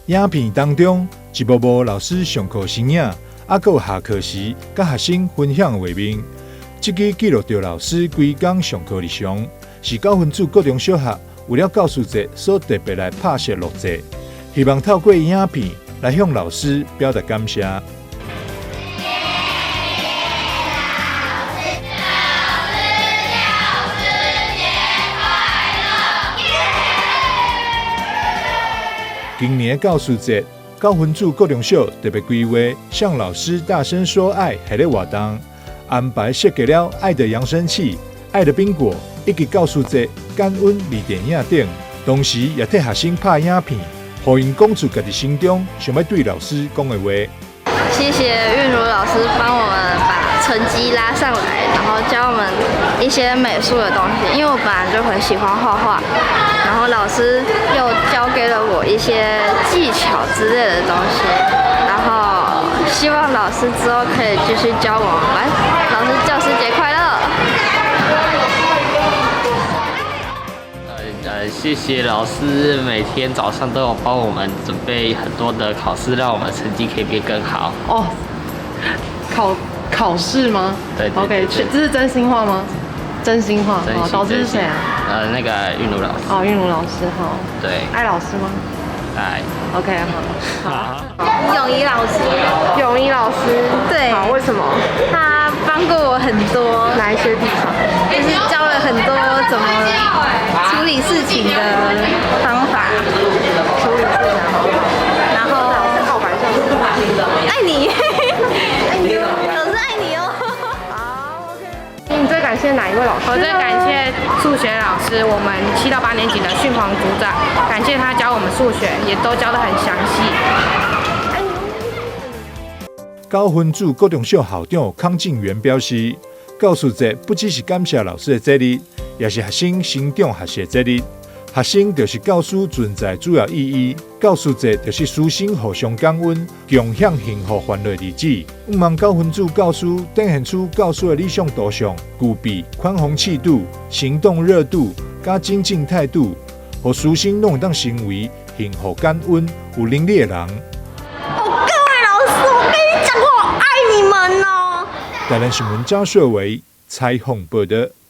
影片当中，一幕幕老师上课生影，还有下课时甲学生分享的画面，这个记录着老师规工上课日常，是九份子高中小学为了教师节所特别来拍摄录制，希望透过影片来向老师表达感谢。今年的教师节，九份子高中小特别规划向老师大声说爱系列活动，安排设计了爱的扬声器、爱的冰果以及教师节感恩微电影等，同时也替学生拍影片，互因讲出家己心中想要对老师讲的话。谢谢韵如老师帮我们把成绩拉上来，然后教我们一些美术的东西。因为我本来就很喜欢画画，然后老师又教给了我一些技巧之类的东西，然后希望老师之后可以继续教我们。老师教师节快乐！谢谢老师，每天早上都有帮我们准备很多的考试，让我们成绩可以变更好。哦，考试吗？对 OK， 这是真心话吗？真心话。好，导师是谁啊？那个韵如老师。哦，韵如老师，好。对。艾老师吗？爱。OK， 好。泳仪老师。泳仪老师。对。好，为什么？他帮过我很多。哪一些地方？就是教了很多怎么处理事情的方法。处理事情的方法。然后老师告白上是爱你。老师爱你哦。好 ，OK。你最感谢哪一位老师？我最感谢数学老师，我们7到8年级的训黄组长，感谢他教我们数学，也都教得很详细。九份子高中小校长康敬元表示，教师节不只是感谢老师的节日，也是学生成长学习的节日。学生就是教师存在主要意义，教师节就是师生互相感恩、共享幸福欢乐的日子。希望九份子教师展现出教师的理想图像，具备宽宏气度、行动热度、加精进态度，互师生拢当成为幸福感恩、有能力的人。台南新闻张硕维采访报道。